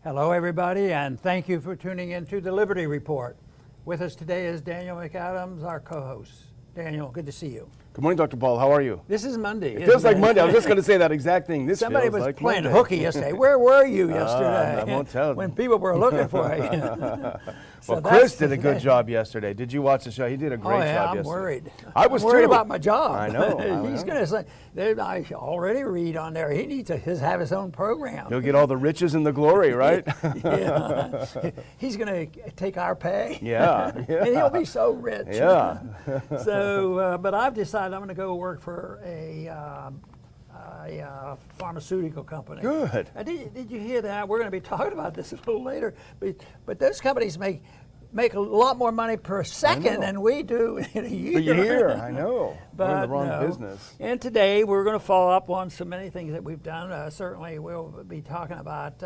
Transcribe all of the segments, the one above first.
Hello, everybody, and thank you for tuning in to the Liberty Report. With us today is Daniel McAdams, our co-host. Daniel, good to see you. Good morning, Dr. Paul. How are you? This is Monday. It feels like Monday. I was just going to say that exact thing. This Somebody feels was like playing Monday. hooky yesterday. Where were you yesterday? I won't tell. When people were looking for you. Well, Chris did a good job yesterday. Did you watch the show? He did a great job yesterday. I'm worried. I was worried too. about my job. I know. He's going to say, I already read on there, he needs to have his own program. He'll get all the riches and the glory, right? Yeah. He's going to take our pay. Yeah. And he'll be so rich. Yeah. So, but I've decided I'm going to go work for a pharmaceutical company. Good. Did you hear that? We're going to be talking about this a little later. But those companies make a lot more money per second than we do in a year. A year, I know. But we're in the wrong business. And today we're going to follow up on so many things that we've done. Certainly we'll be talking about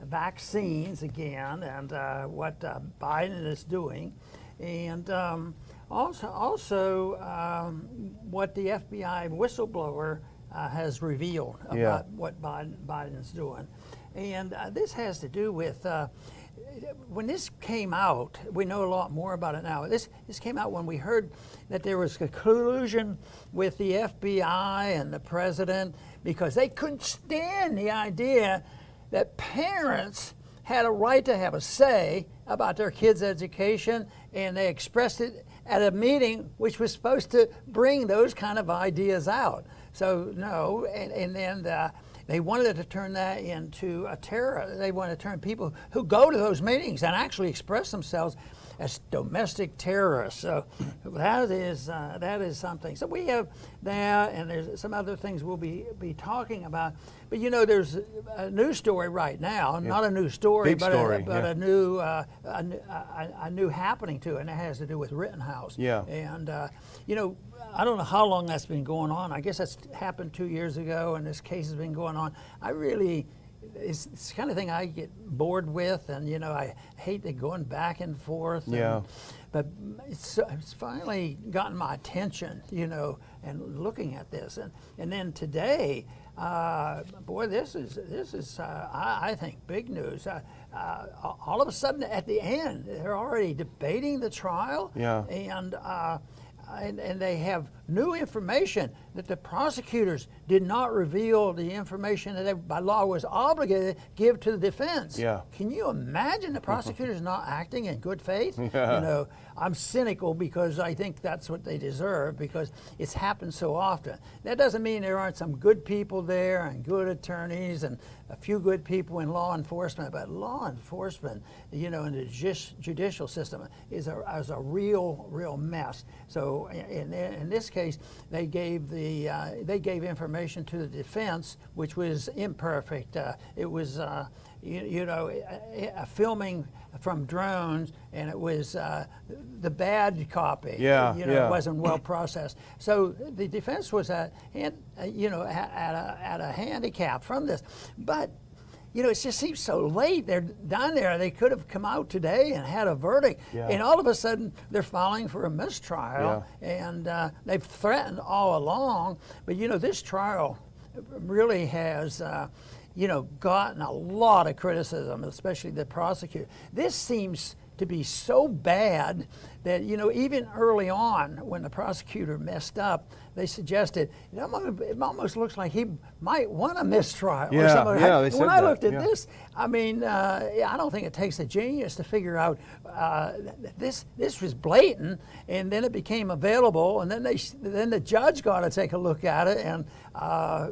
vaccines again and what Biden is doing. And also what the FBI whistleblower has revealed about what Biden's doing. And this has to do with, when this came out, we know a lot more about it now. This came out when we heard that there was a collusion with the FBI and the president because they couldn't stand the idea that parents had a right to have a say about their kids' education, and they expressed it at a meeting which was supposed to bring those kind of ideas out. So no, and then they wanted to turn that into a terror. They wanted to turn people who go to those meetings and actually express themselves as domestic terrorists. So that is something. So we have that, and there's some other things we'll be talking about. But you know, there's a news story right now, not a new story, Big but story, a new happening to it, and it has to do with Rittenhouse. Yeah. And you know, I don't know how long that's been going on. I guess that's happened 2 years ago, and this case has been going on. It's the kind of thing I get bored with, and you know, I hate the going back and forth. Yeah. But it's finally gotten my attention, you know, and looking at this, and then today, boy, this is I think big news. All of a sudden, at the end, they're already debating the trial. Yeah. And they have new information that the prosecutors did not reveal the information that they, by law, was obligated to give to the defense. Yeah. Can you imagine the prosecutors not acting in good faith? Yeah. You know, I'm cynical because I think that's what they deserve because it's happened so often. That doesn't mean there aren't some good people there and good attorneys and a few good people in law enforcement, but law enforcement, you know, in the judicial system is a real mess. So in this case, they gave information to the defense, which was imperfect. It was a filming from drones, and it was the bad copy. Yeah, you know, it wasn't well processed. So the defense was at a handicap from this, but. You know, it just seems so late. They're down there. They could have come out today and had a verdict. Yeah. And all of a sudden, they're filing for a mistrial. Yeah. And they've threatened all along. But, you know, this trial really has, gotten a lot of criticism, especially the prosecutor. This seems to be so bad that, you know, even early on when the prosecutor messed up, they suggested it almost looks like he might want a mistrial or something. Yeah, they said when I that, looked at this, I mean, I don't think it takes a genius to figure out this was blatant, and then it became available, and then the judge got to take a look at it, and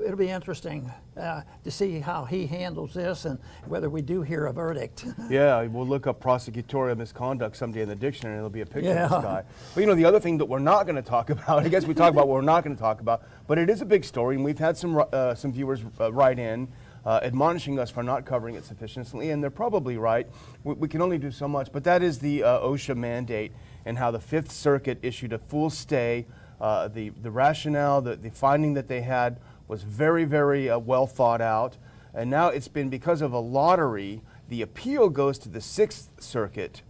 it'll be interesting to see how he handles this and whether we do hear a verdict. Yeah, we'll look up prosecutorial misconduct someday in the dictionary, and there'll be a picture of this guy. But you know, the other thing that we're not going to talk about, I guess we talk about what we're not going to talk about, but it is a big story, and we've had some viewers write in admonishing us for not covering it sufficiently, and they're probably right. We can only do so much, but that is the OSHA mandate and how the Fifth Circuit issued a full stay. The rationale, the finding that they had was very, very well thought out, and now it's been because of a lottery. The appeal goes to the Sixth Circuit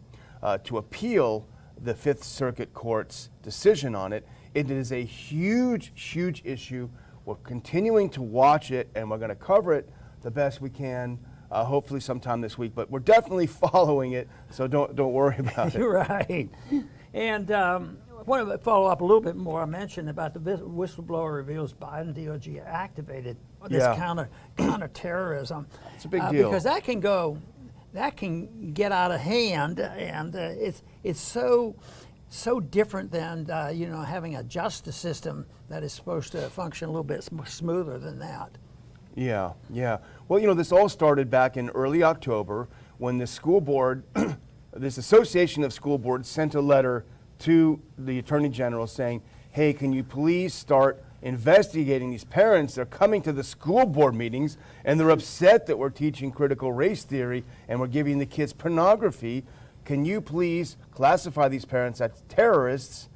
to appeal the Fifth Circuit Court's decision on it. It is a huge, huge issue. We're continuing to watch it, and we're going to cover it the best we can hopefully sometime this week. But we're definitely following it, so don't worry about it. You're right. And I want to follow up a little bit more. I mentioned about the whistleblower reveals Biden DOJ activated this counterterrorism. It's a big deal. Because that can get out of hand, and it's so different than having a justice system that is supposed to function a little bit smoother than that. Yeah. Well, this all started back in early October when the school board, this association of school boards, sent a letter to the Attorney General saying, hey, can you please start investigating these parents? They're coming to the school board meetings and they're upset that we're teaching critical race theory and we're giving the kids pornography. Can you please classify these parents as terrorists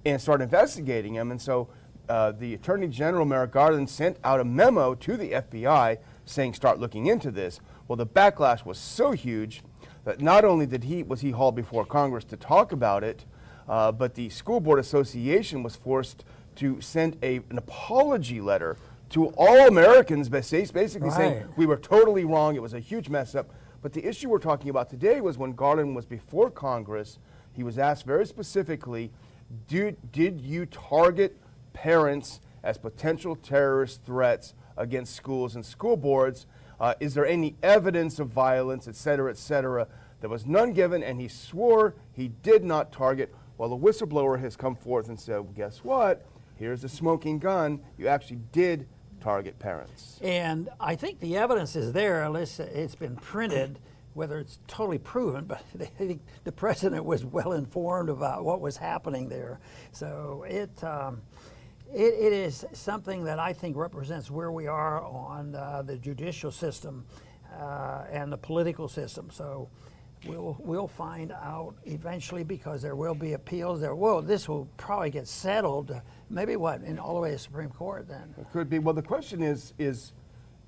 and start investigating them? And so the Attorney General, Merrick Garland, sent out a memo to the FBI saying start looking into this. Well, the backlash was so huge that not only was he hauled before Congress to talk about it, but the School Board Association was forced to send an apology letter to all Americans, basically saying we were totally wrong, it was a huge mess up. But the issue we're talking about today was when Garland was before Congress, he was asked very specifically, did you target parents as potential terrorist threats against schools and school boards? Is there any evidence of violence, et cetera, et cetera? There was none given, and he swore he did not target. Well, the whistleblower has come forth and said, well, guess what? Here's the smoking gun. You actually did target parents. And I think the evidence is there, unless it's been printed, whether it's totally proven, but I think the president was well informed about what was happening there. So it is something that I think represents where we are on the judicial system and the political system. So we'll find out eventually, because there will be appeals. This will probably get settled. Maybe all the way to the Supreme Court then. It could be. Well, the question is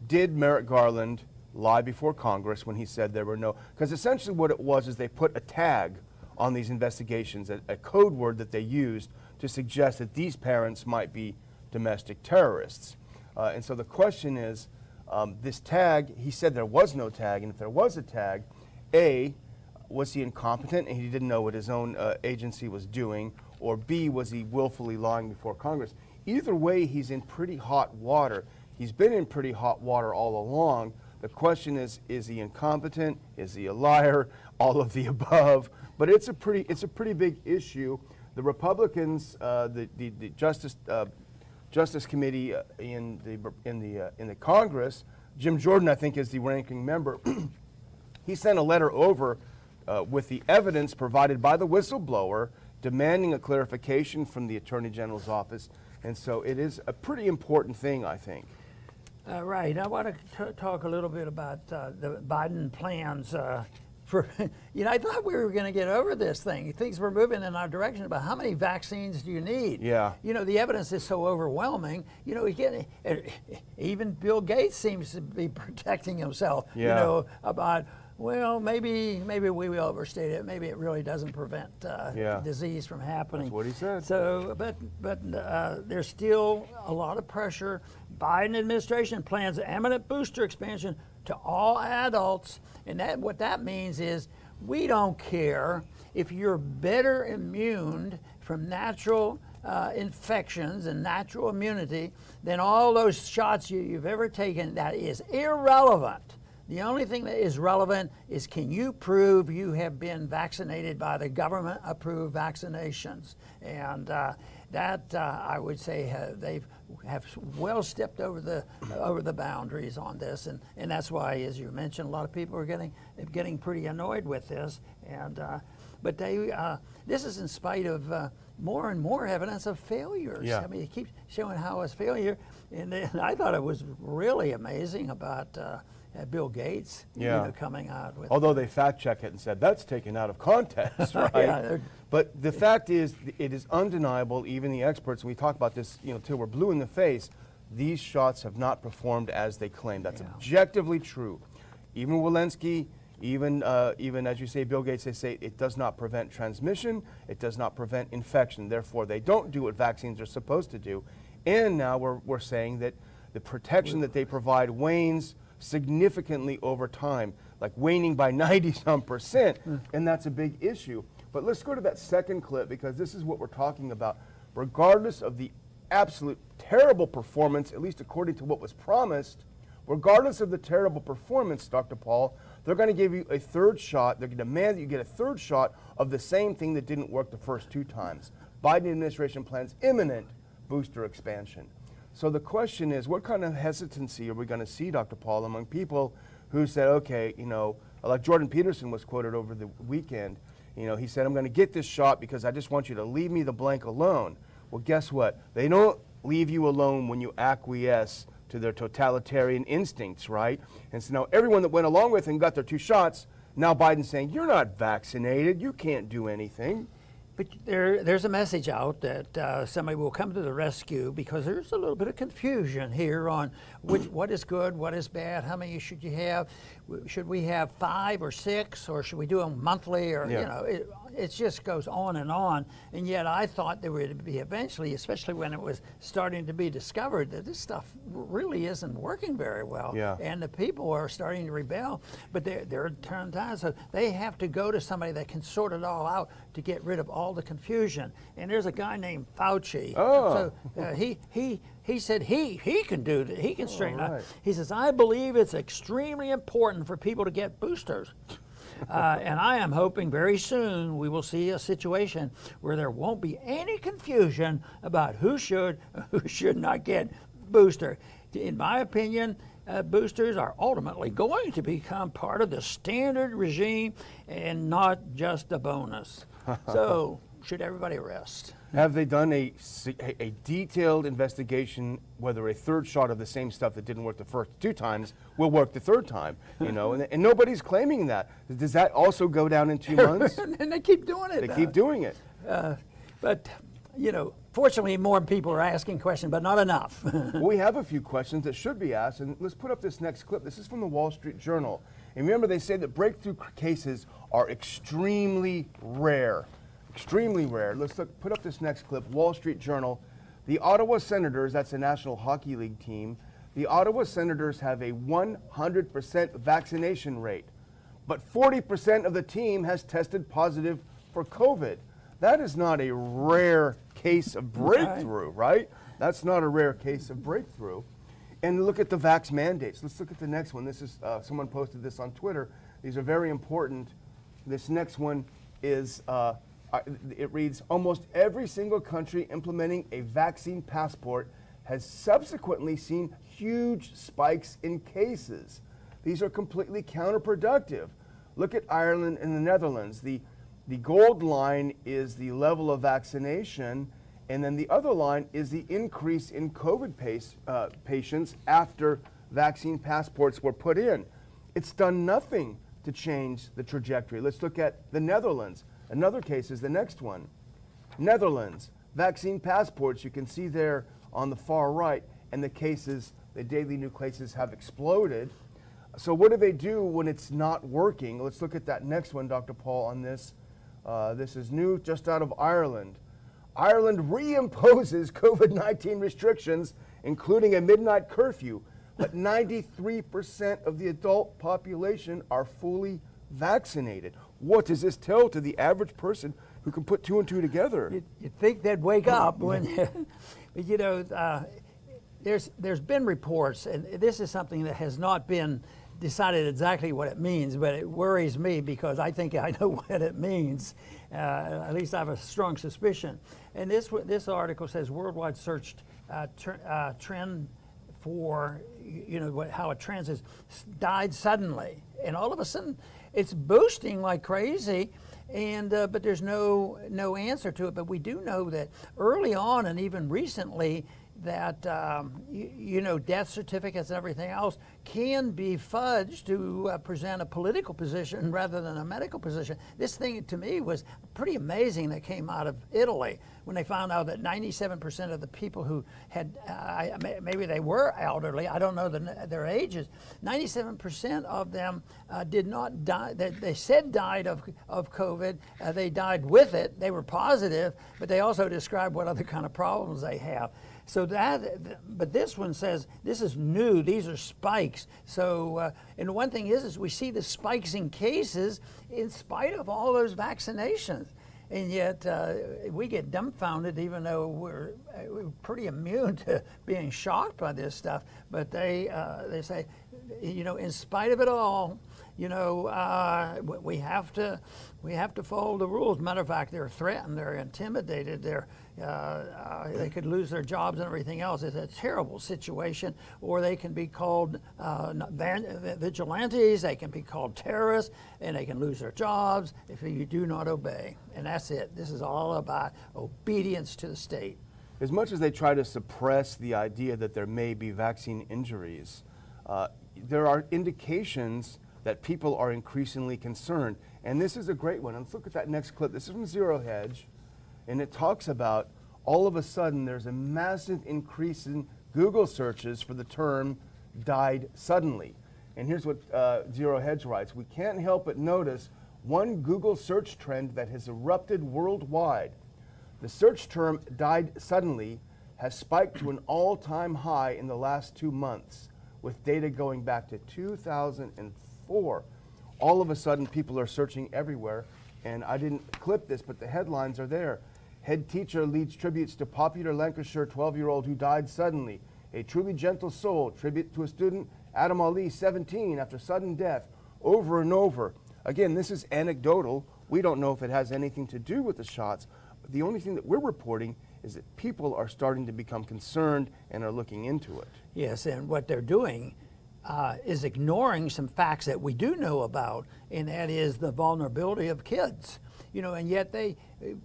did Merrick Garland lie before Congress when he said there were no? Because essentially what it was is they put a tag on these investigations, a code word that they used to suggest that these parents might be domestic terrorists. And so the question is, this tag, he said there was no tag, and if there was a tag, A, was he incompetent and he didn't know what his own agency was doing, or B, was he willfully lying before Congress? Either way, he's in pretty hot water. He's been in pretty hot water all along. The question is he incompetent? Is he a liar? All of the above. But it's a pretty big issue. The Republicans, the Justice Committee in the Congress, Jim Jordan, I think, is the ranking member. He sent a letter over with the evidence provided by the whistleblower, demanding a clarification from the Attorney General's office. And so it is a pretty important thing, I think. Right. I want to talk a little bit about the Biden plans for, I thought we were going to get over this thing. Things were moving in our direction about how many vaccines do you need? Yeah. The evidence is so overwhelming. Even Bill Gates seems to be protecting himself, about, well, maybe we overstate it. Maybe it really doesn't prevent disease from happening. That's what he said. So, but there's still a lot of pressure. Biden administration plans eminent booster expansion to all adults, and what that means is we don't care if you're better immune from natural infections and natural immunity than all those shots you've ever taken. That is irrelevant. The only thing that is relevant is, can you prove you have been vaccinated by the government-approved vaccinations? And that I would say they have well stepped over the boundaries on this, and that's why, as you mentioned, a lot of people are getting pretty annoyed with this. And but this is in spite of more and more evidence of failures. Yeah. I mean, it keeps showing how it's failure, and I thought it was really amazing about Bill Gates, coming out with. Although they fact-checked it and said that's taken out of context, right? Yeah, but the fact is, it is undeniable. Even the experts, and we talk about this, till we're blue in the face. These shots have not performed as they claim. That's objectively true. Even Walensky, even as you say, Bill Gates, they say it does not prevent transmission. It does not prevent infection. Therefore, they don't do what vaccines are supposed to do. And now we're saying that the protection that they provide wanes. significantly over time, like waning by 90-some%, and that's a big issue. But let's go to that second clip, because this is what we're talking about. Regardless of the absolute terrible performance, at least according to what was promised, regardless of the terrible performance, Dr. Paul, they're going to give you a third shot. They're going to demand that you get a third shot of the same thing that didn't work the first 2 times. Biden administration plans imminent booster expansion. So the question is, what kind of hesitancy are we going to see, Dr. Paul, among people who said, okay, you know, like Jordan Peterson was quoted over the weekend, you know, he said, I'm going to get this shot because I just want you to leave me the blank alone. Well, guess what? They don't leave you alone when you acquiesce to their totalitarian instincts, right? And so now everyone that went along with and got their 2 shots, now Biden's saying, you're not vaccinated, you can't do anything. But there's a message out that somebody will come to the rescue, because there's a little bit of confusion here on what is good, what is bad, how many should you have, should we have 5 or 6, or should we do them monthly, or you know, it just goes on. And yet I thought there would be eventually, especially when it was starting to be discovered, that this stuff really isn't working very well. Yeah. And the people are starting to rebel, but they're turned on, so they have to go to somebody that can sort it all out to get rid of all the confusion. And there's a guy named Fauci. Oh. So he said he can do that. He can straighten out. Right. He says, I believe it's extremely important for people to get boosters. And I am hoping very soon we will see a situation where there won't be any confusion about who should not get booster. In my opinion, boosters are ultimately going to become part of the standard regime and not just a bonus. So should everybody rest? Have they done a detailed investigation whether a third shot of the same stuff that didn't work the first 2 times will work the third time? You know, and nobody's claiming that. Does that also go down in 2 months? And they keep doing it. They keep doing it. But, you know, fortunately more people are asking questions, but not enough. Well, we have a few questions that should be asked, and let's put up this next clip. This is from the Wall Street Journal. And remember, they say that breakthrough cases are extremely rare. Extremely rare. Let's put up this next clip. Wall Street Journal. The Ottawa Senators, that's the National Hockey League team, the Ottawa Senators have a 100% vaccination rate, but 40% of the team has tested positive for COVID. That is not a rare case of breakthrough, right? That's not a rare case of breakthrough. And look at the vax mandates. Let's look at the next one. This is, someone posted this on Twitter. These are very important. This next one is, it reads, almost every single country implementing a vaccine passport has subsequently seen huge spikes in cases. These are completely counterproductive. Look at Ireland and the Netherlands. The gold line is the level of vaccination, and then the other line is the increase in COVID patients after vaccine passports were put in. It's done nothing to change the trajectory. Let's look at the Netherlands. Another case is the next one. Netherlands, vaccine passports, you can see there on the far right, and the cases, the daily new cases have exploded. So what do they do when it's not working? Let's look at that next one, Dr. Paul, on this. This is new, just out of Ireland. Ireland reimposes COVID-19 restrictions, including a midnight curfew, but 93% of the adult population are fully vaccinated. What does this tell to the average person who can put 2 and 2 together? You'd think they'd wake up when, you know, there's been reports, and this is something that has not been decided exactly what it means, but it worries me because I think I know what it means. At least I have a strong suspicion. And this article says worldwide search trend for, you know, how a trend has died suddenly, and all of a sudden it's boosting like crazy, and but there's no answer to it. But we do know that early on and even recently that you know, death certificates and everything else can be fudged to present a political position rather than a medical position. This thing to me was pretty amazing that came out of Italy when they found out that 97% of the people who had, maybe they were elderly, I don't know their ages, 97% of them did not die, they said died of COVID, they died with it, they were positive, but they also described what other kind of problems they have. So but this one says this is new. These are spikes. So, and one thing is we see the spikes in cases in spite of all those vaccinations. And yet we get dumbfounded, even though we're pretty immune to being shocked by this stuff. But they say, in spite of it all, we have to follow the rules. Matter of fact, they're threatened, they're intimidated, they could lose their jobs and everything else. It's a terrible situation. Or they can be called vigilantes, they can be called terrorists, and they can lose their jobs if you do not obey. And that's it. This is all about obedience to the state. As much as they try to suppress the idea that there may be vaccine injuries, there are indications that people are increasingly concerned. And this is a great one. Let's look at that next clip. This is from Zero Hedge, and it talks about all of a sudden there's a massive increase in Google searches for the term died suddenly. And here's what Zero Hedge writes. We can't help but notice one Google search trend that has erupted worldwide. The search term died suddenly has spiked to an all-time high in the last 2 months, with data going back to 2004. All of a sudden, people are searching everywhere, and I didn't clip this, but the headlines are there. Head teacher leads tributes to popular Lancashire 12-year-old who died suddenly. A truly gentle soul, tribute to a student, Adam Ali, 17, after sudden death, over and over. Again, this is anecdotal. We don't know if it has anything to do with the shots. The only thing that we're reporting is that people are starting to become concerned and are looking into it. Yes, and what they're doing is ignoring some facts that we do know about, and that is the vulnerability of kids. And yet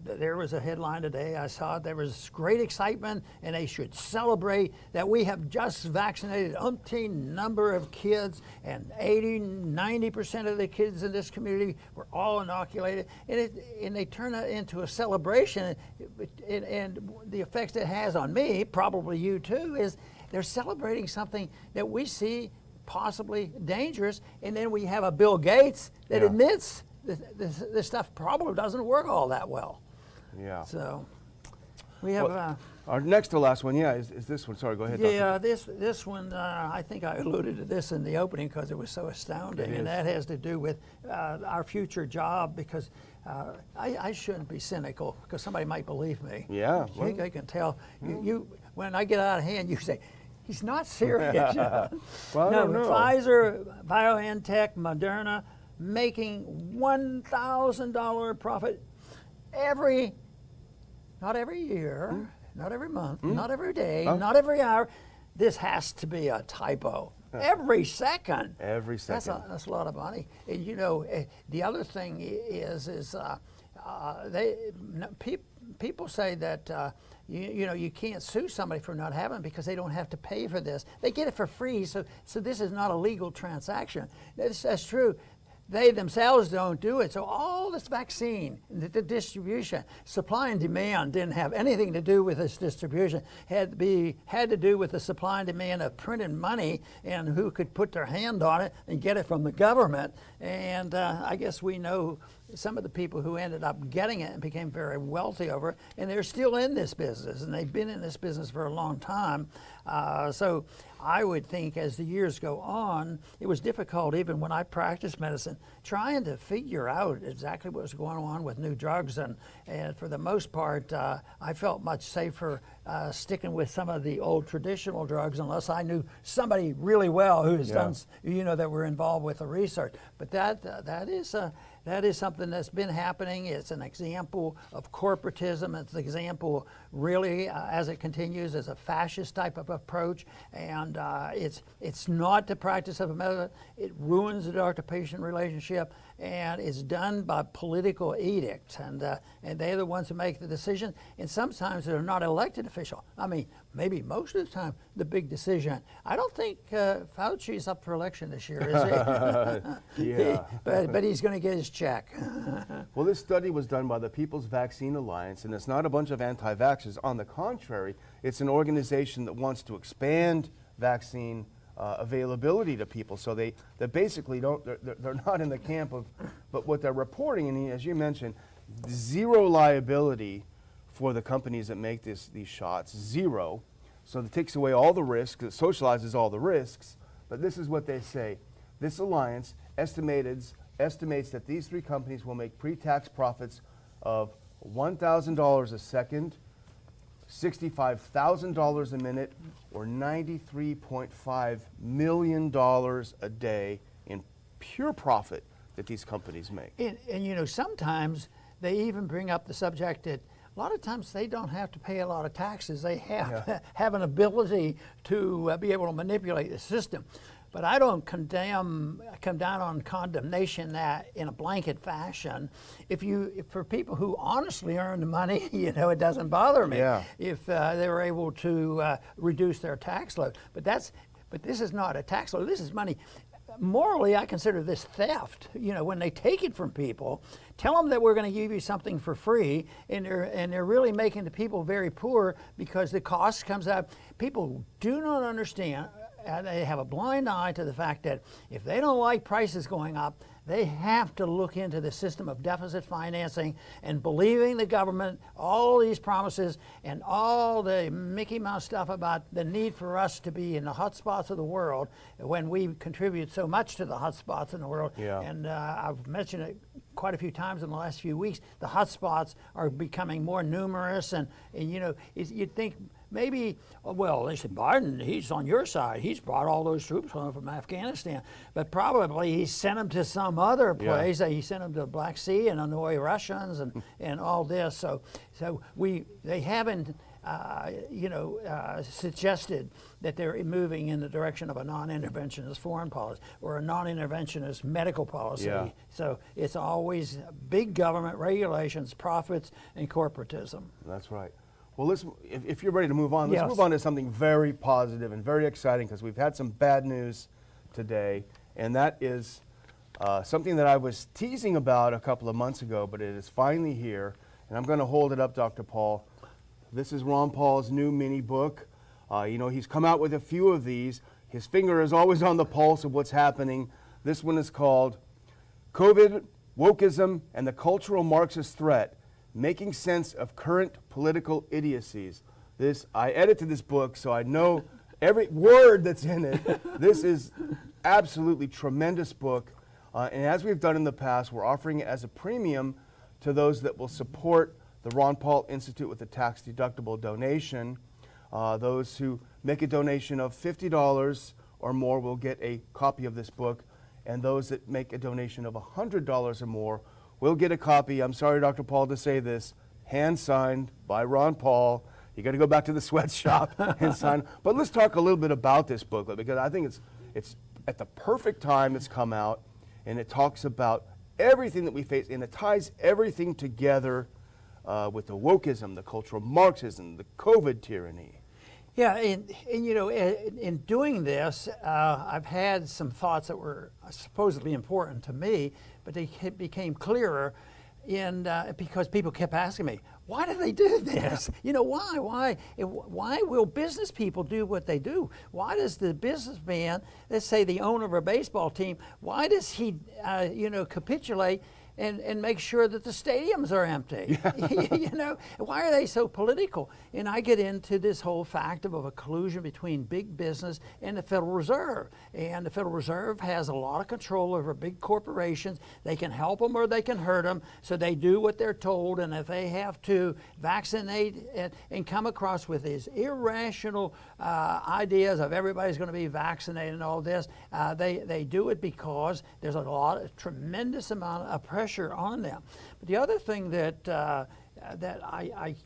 there was a headline today, I saw it, there was great excitement, and they should celebrate that we have just vaccinated umpteen number of kids, and 90% of the kids in this community were all inoculated, and they turn it into a celebration, and the effects it has on me, probably you too, is they're celebrating something that we see possibly dangerous, and then we have a Bill Gates that admits this stuff probably doesn't work all that well. Yeah. So we have our next to last one, is this one. Sorry, go ahead. Yeah, this one, I think I alluded to this in the opening because it was so astounding, and that has to do with our future job, because I shouldn't be cynical because somebody might believe me. Yeah. Well, I can tell. You when I get out of hand, you say, he's not serious. Well, no, no. Pfizer, BioNTech, Moderna, making $1,000 profit not every year, not every month, not every day, not every hour. This has to be a typo. Every second. Every second. That's a lot of money. And the other thing is people say that you can't sue somebody for not having it because they don't have to pay for this. They get it for free, so this is not a legal transaction. That's true. They themselves don't do it. So all this vaccine, the distribution, supply and demand didn't have anything to do with this distribution. Had to do with the supply and demand of printing money and who could put their hand on it and get it from the government. And I guess we know some of the people who ended up getting it and became very wealthy over it, and they're still in this business, and they've been in this business for a long time. So I would think as the years go on, it was difficult even when I practiced medicine, trying to figure out exactly what was going on with new drugs, and for the most part, I felt much safer sticking with some of the old traditional drugs unless I knew somebody really well who has done, that were involved with the research. But that is something that's been happening. It's an example of corporatism. It's an example, really, as it continues, as a fascist type of approach. And it's not the practice of a medicine. It ruins the doctor-patient relationship, and it's done by political edict. And they're the ones who make the decision. And sometimes they're not elected official. I mean, maybe most of the time, the big decision. I don't think Fauci's up for election this year, is he? Yeah. But he's going to get his check. Well, this study was done by the People's Vaccine Alliance, and it's not a bunch of anti-vaxxers. On the contrary, it's an organization that wants to expand vaccine availability to people. So they basically they're not in the camp of, but what they're reporting, and as you mentioned, zero liability for the companies that make these shots, zero. So it takes away all the risks, it socializes all the risks, but this is what they say. This alliance estimates that these three companies will make pre-tax profits of $1,000 a second, $65,000 a minute, or $93.5 million a day in pure profit that these companies make. And you know, sometimes they even bring up the subject that a lot of times they don't have to pay a lot of taxes. They have an ability to be able to manipulate the system. But I don't come down on condemnation that in a blanket fashion. If for people who honestly earn the money, you know, it doesn't bother me if they were able to reduce their tax load. But this is not a tax load. This is money. Morally, I consider this theft. You know, when they take it from people, tell them that we're going to give you something for free, and they're really making the people very poor because the cost comes out. People do not understand. They have a blind eye to the fact that if they don't like prices going up, they have to look into the system of deficit financing and believing the government, all these promises and all the Mickey Mouse stuff about the need for us to be in the hot spots of the world when we contribute so much to the hot spots in the world. Yeah. And I've mentioned it quite a few times in the last few weeks. The hot spots are becoming more numerous, and you know, you'd think maybe, well, they said Biden, he's on your side. He's brought all those troops home from Afghanistan, but probably he sent them to some other place. He sent them to the Black Sea and annoy Russians and all this. So they haven't suggested that they're moving in the direction of a non-interventionist foreign policy or a non-interventionist medical policy. Yeah. So it's always big government regulations, profits, and corporatism. That's right. Well, if you're ready to move on, let's Yes. move on to something very positive and very exciting, because we've had some bad news today, and that is something that I was teasing about a couple of months ago, but it is finally here, and I'm going to hold it up, Dr. Paul. This is Ron Paul's new mini book. You know, he's come out with a few of these. His finger is always on the pulse of what's happening. This one is called COVID, Wokeism, and the Cultural Marxist Threat: Making Sense of Current Political Idiocies. I edited this book, so I know every word that's in it. This is absolutely tremendous book. And as we've done in the past, we're offering it as a premium to those that will support the Ron Paul Institute with a tax-deductible donation. Those who make a donation of $50 or more will get a copy of this book, and those that make a donation of $100 or more will get a copy. I'm sorry, Dr. Paul, to say this, hand-signed by Ron Paul. You got to go back to the sweatshop and sign. But let's talk a little bit about this booklet, because I think it's at the perfect time it's come out, and it talks about everything that we face, and it ties everything together with the wokeism, the cultural Marxism, the COVID tyranny. Yeah, and you know, in doing this, I've had some thoughts that were supposedly important to me, but they became clearer because people kept asking me, why do they do this? You know, why? Why will business people do what they do? Why does the businessman, let's say the owner of a baseball team, why does he, capitulate and make sure that the stadiums are empty? You know, why are they so political? And I get into this whole fact of a collusion between big business and the Federal Reserve. And the Federal Reserve has a lot of control over big corporations. They can help them or they can hurt them, so they do what they're told. And if they have to vaccinate and come across with these irrational ideas of everybody's going to be vaccinated and all this, they do it because there's a tremendous amount of pressure on them. But the other thing that I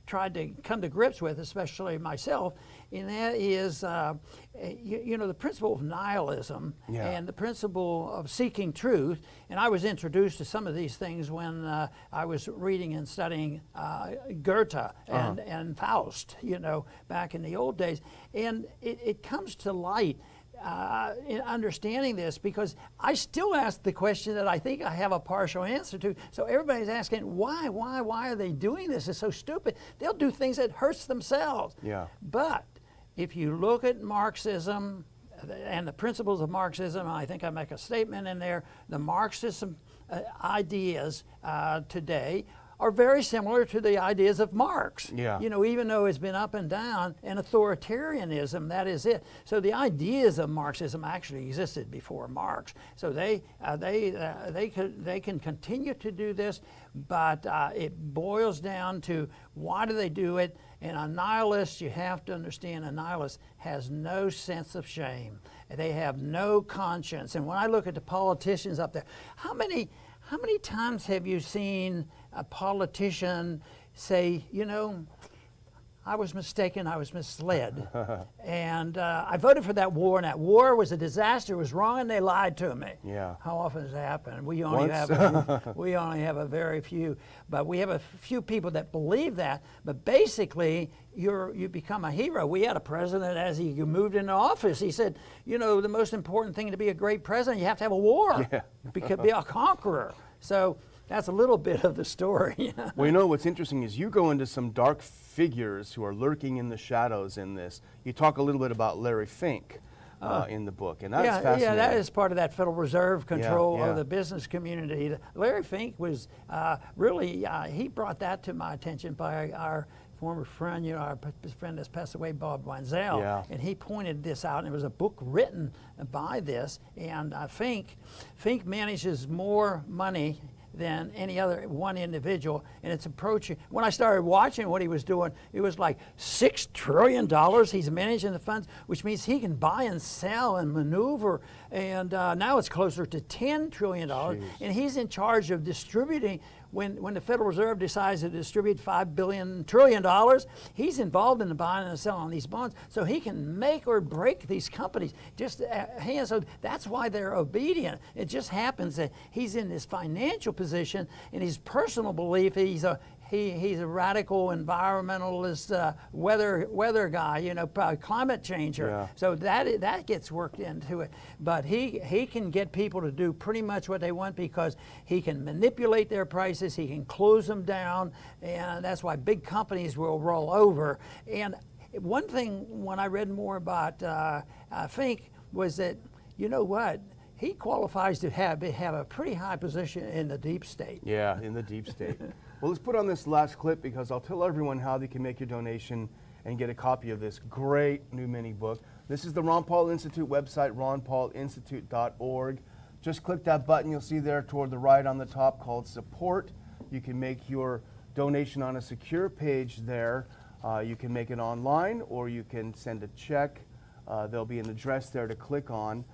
tried to come to grips with, especially myself, and that is, the principle of nihilism and the principle of seeking truth. And I was introduced to some of these things when I was reading and studying Goethe and Faust, back in the old days. And it comes to light in understanding this, because I still ask the question that I think I have a partial answer to. So everybody's asking, why are they doing this? It's so stupid. They'll do things that hurts themselves. Yeah. But if you look at Marxism and the principles of Marxism, I think I make a statement in there, the Marxism ideas today are very similar to the ideas of Marx. Yeah. You know, even though it's been up and down, and authoritarianism, that is it. So the ideas of Marxism actually existed before Marx. So they can continue to do this, but it boils down to why do they do it? And a nihilist, you have to understand, a nihilist has no sense of shame. They have no conscience. And when I look at the politicians up there, how many times have you seen a politician say, you know, I was mistaken, I was misled, and I voted for that war, and that war was a disaster, it was wrong, and they lied to me. Yeah. How often does that happen? We only have a very few, but we have a few people that believe that. But basically, you become a hero. We had a president, as he moved into office, he said, you know, the most important thing to be a great president, you have to have a war, be a conqueror. So that's a little bit of the story. Well, you know, what's interesting is you go into some dark figures who are lurking in the shadows in this. You talk a little bit about Larry Fink in the book, and that's fascinating. Yeah, that is part of that Federal Reserve control of the business community. Larry Fink was really, he brought that to my attention by our former friend, you know, our friend that's passed away, Bob Weinzel, and he pointed this out, and it was a book written by this, and Fink manages more money than any other one individual, and it's approaching. When I started watching what he was doing, it was like $6 trillion he's managing the funds, which means he can buy and sell and maneuver, and now it's closer to $10 trillion, and he's in charge of distributing. When the Federal Reserve decides to distribute $5 trillion, he's involved in the buying and selling these bonds, so he can make or break these companies. So that's why they're obedient. It just happens that he's in this financial position, and his personal belief, he's a radical environmentalist, weather guy, you know, climate changer. Yeah. So that gets worked into it. But he can get people to do pretty much what they want because he can manipulate their prices, he can close them down, and that's why big companies will roll over. And one thing when I read more about Fink was that, you know what, he qualifies to have a pretty high position in the deep state. Yeah, in the deep state. Well, let's put on this last clip because I'll tell everyone how they can make your donation and get a copy of this great new mini book. This is the Ron Paul Institute website, ronpaulinstitute.org. Just click that button you'll see there toward the right on the top called Support. You can make your donation on a secure page there. You can make it online or you can send a check. There'll be an address there to click on.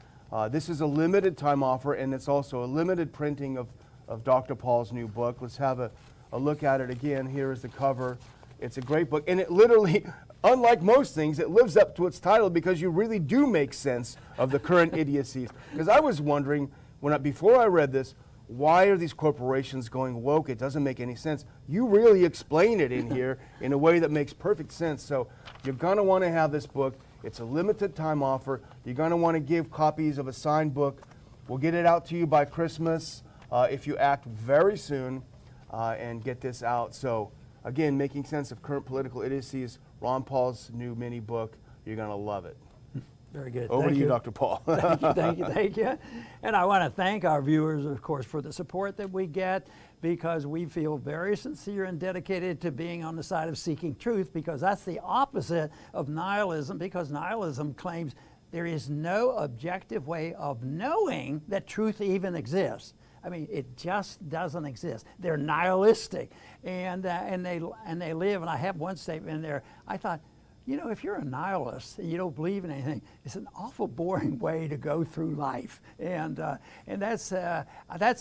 This is a limited time offer, and it's also a limited printing of Dr. Paul's new book. Let's have a look at it again. Here is the cover. It's a great book, and it literally, unlike most things, it lives up to its title because you really do make sense of the current idiocies. Because I was wondering, before I read this, why are these corporations going woke? It doesn't make any sense. You really explain it in here in a way that makes perfect sense. So you're going to want to have this book. It's a limited time offer. You're going to want to give copies of a signed book. We'll get it out to you by Christmas if you act very soon and get this out. So again, making sense of current political idiocies, Ron Paul's new mini book. You're going to love it. Very good. Over to you, Dr. Paul. Thank you. And I want to thank our viewers, of course, for the support that we get, because we feel very sincere and dedicated to being on the side of seeking truth, because that's the opposite of nihilism, because nihilism claims there is no objective way of knowing that truth even exists. I mean, it just doesn't exist. They're nihilistic, and they live. And I have one statement in there. I thought, you know, if you're a nihilist and you don't believe in anything, it's an awful boring way to go through life, and that's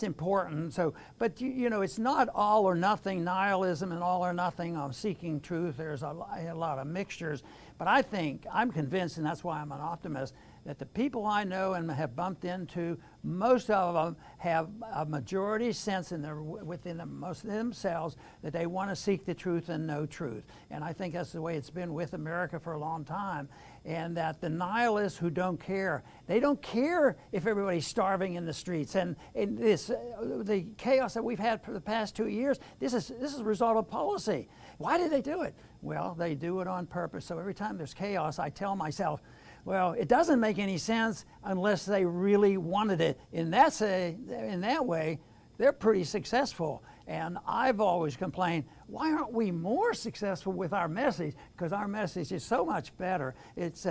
important. So, but you know, it's not all or nothing nihilism and all or nothing seeking truth. There's a lot of mixtures. But I'm convinced, and that's why I'm an optimist, that the people I know and have bumped into, most of them have a majority sense within most of themselves that they want to seek the truth and know truth. And I think that's the way it's been with America for a long time. And that the nihilists who don't care, they don't care if everybody's starving in the streets. And the chaos that we've had for the past 2 years, this is a result of policy. Why did they do it? Well, they do it on purpose. So every time there's chaos, I tell myself, well, it doesn't make any sense unless they really wanted it. In that way, they're pretty successful. And I've always complained, why aren't we more successful with our message? Because our message is so much better. It's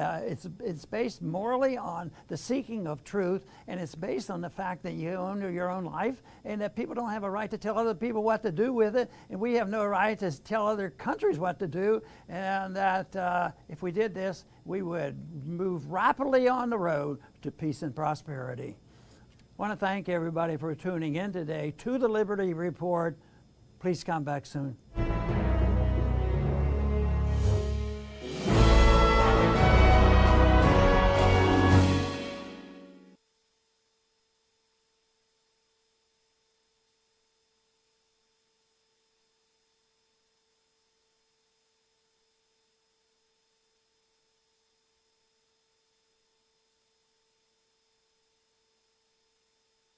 based morally on the seeking of truth, and it's based on the fact that you own your own life, and that people don't have a right to tell other people what to do with it, and we have no right to tell other countries what to do, and that if we did this, we would move rapidly on the road to peace and prosperity. I want to thank everybody for tuning in today to the Liberty Report. Please come back soon.